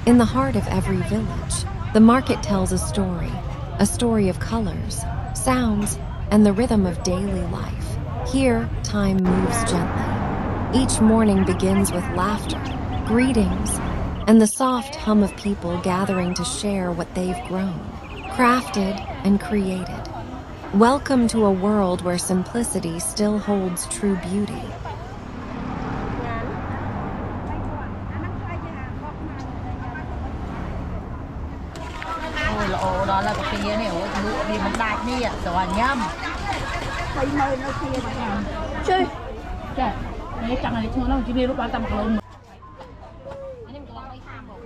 In the heart of every village, the market tells a story of colors, sounds, and the rhythm of daily life. Here, time moves gently. Each morning begins with laughter, greetings, and the soft hum of people gathering to share what they've grown, crafted, and created. Welcome to a world where simplicity still holds true beauty. Ồ, đó là cái kia này, lụa vì mình đạt đi ạ, rồi nhâm. Thấy mời nó kia này. Chơi. Trời, này chẳng là chúng nó chỉ đi lúc bán tầm lông. Anh có mấy tham không?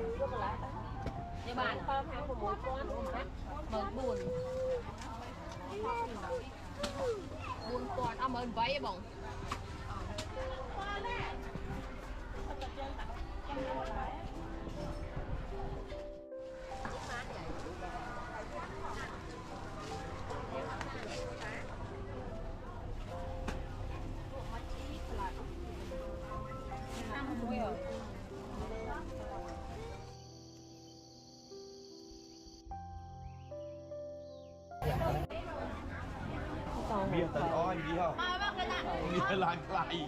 Nhà bạn có tham của mỗi con mở buồn. Buồn con ăn ơn váy bông. Bia tận oi đi không? Bia làng lại.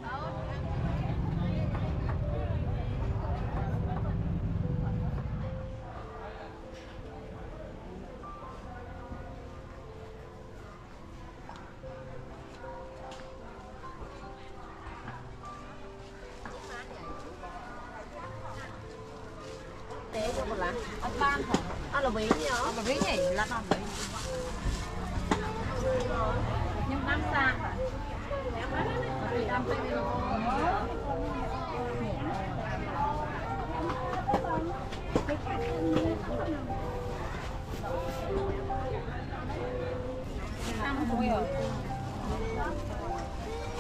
Tế cho một lá. Ăn ban hả? Ăn là bí nhỉ? Ăn là bí nhỉ? Lát ăn bí. Nhưng năm xa hả?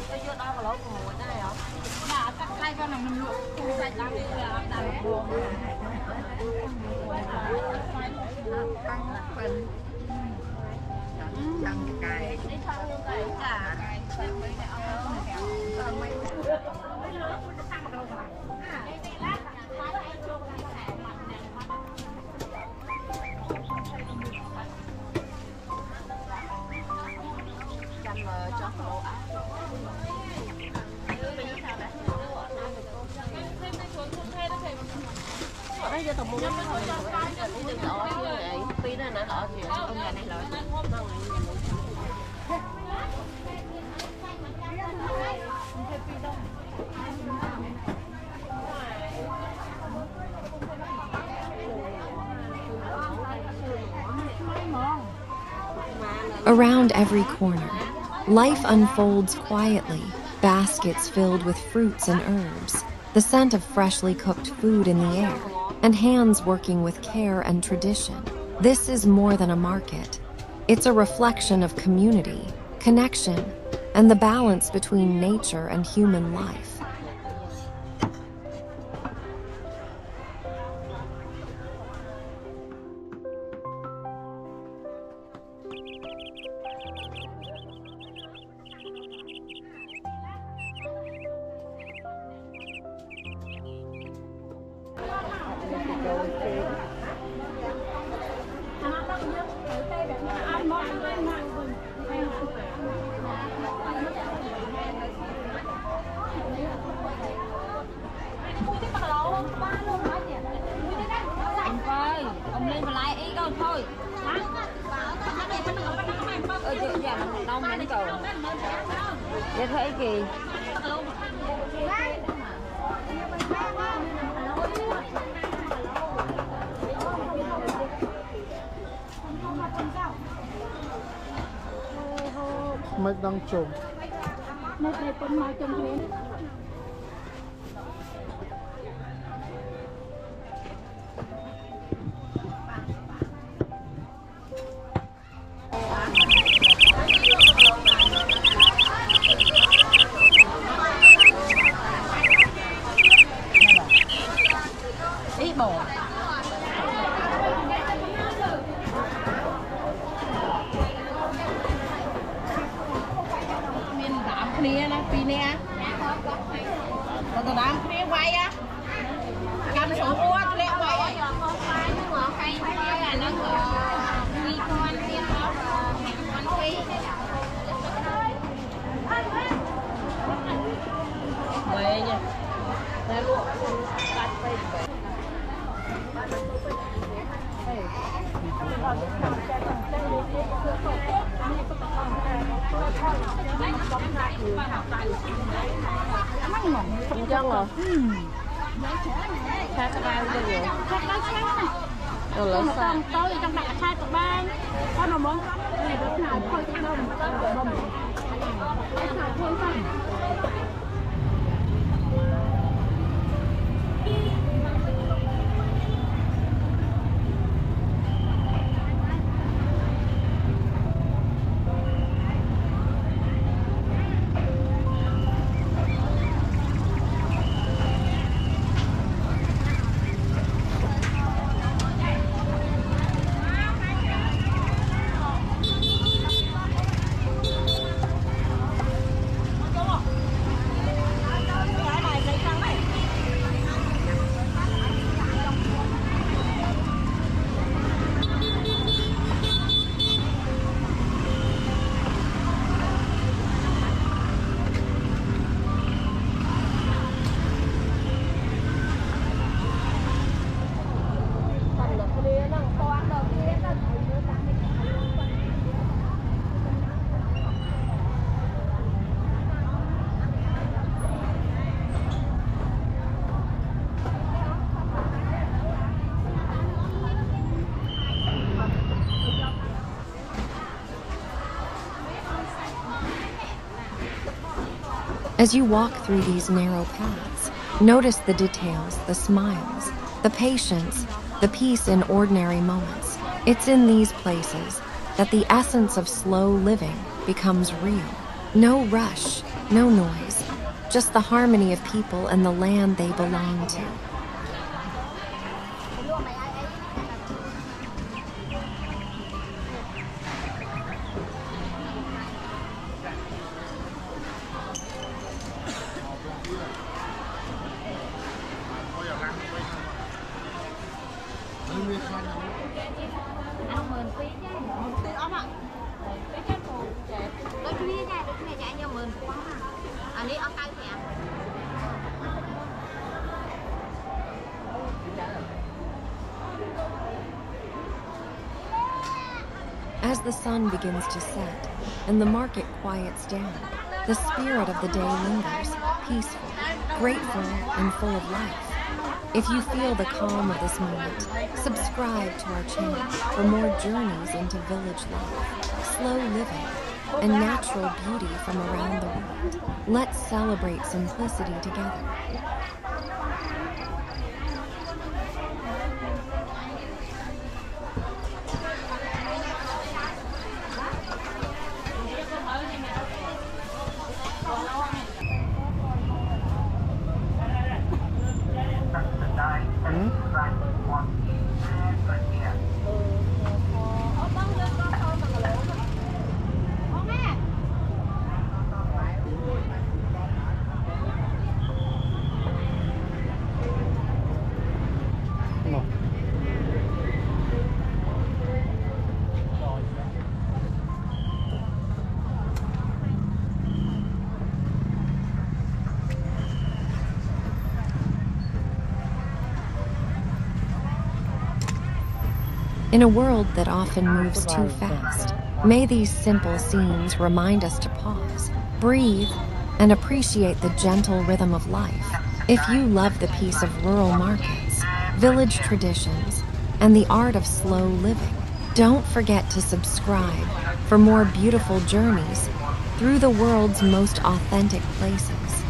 Tôi chưa đo vào lỗ của một đây hả? Đã cắt tay con này nằm luộc, không phải đang đi là đặt buồn. Ăn phần chẳng cái đi thăm như vậy cả cái mấy này ông mấy cho khổ đây giờ tổng một cái pin này nó lọ gì ông nhà này lọ Around every corner, life unfolds quietly, baskets filled with fruits and herbs, the scent of freshly cooked food in the air, and hands working with care and tradition. This is more than a market. It's a reflection of community, connection, and the balance between nature and human life. Ông lên mà lại ý đâu thôi. Dạ đông đến cầu. Dạ thấy kì. Mấy đang trồng. Mấy đây con mai trồng lên. Ý bò. Miền Nam kia nè, pi nè. Không chân rồi. Khác cái bao nhiêu vậy? Khác cái khác. Rồi lớn sao? Tối thì trong đại khai của ban. Con nó muốn này lúc nào thôi thằng đâu mà tao bầm. Cái nào thôi xong. As you walk through these narrow paths, notice the details, the smiles, the patience, the peace in ordinary moments. It's in these places that the essence of slow living becomes real. No rush, no noise, just the harmony of people and the land they belong to. As the sun begins to set and the market quiets down, the spirit of the day lingers, peaceful, grateful, and full of life. If you feel the calm of this moment, subscribe to our channel for more journeys into village life, slow living, and natural beauty from around the world. Let's celebrate simplicity together. In a world that often moves too fast, may these simple scenes remind us to pause, breathe, and appreciate the gentle rhythm of life. If you love the peace of rural markets, village traditions, and the art of slow living, don't forget to subscribe for more beautiful journeys through the world's most authentic places.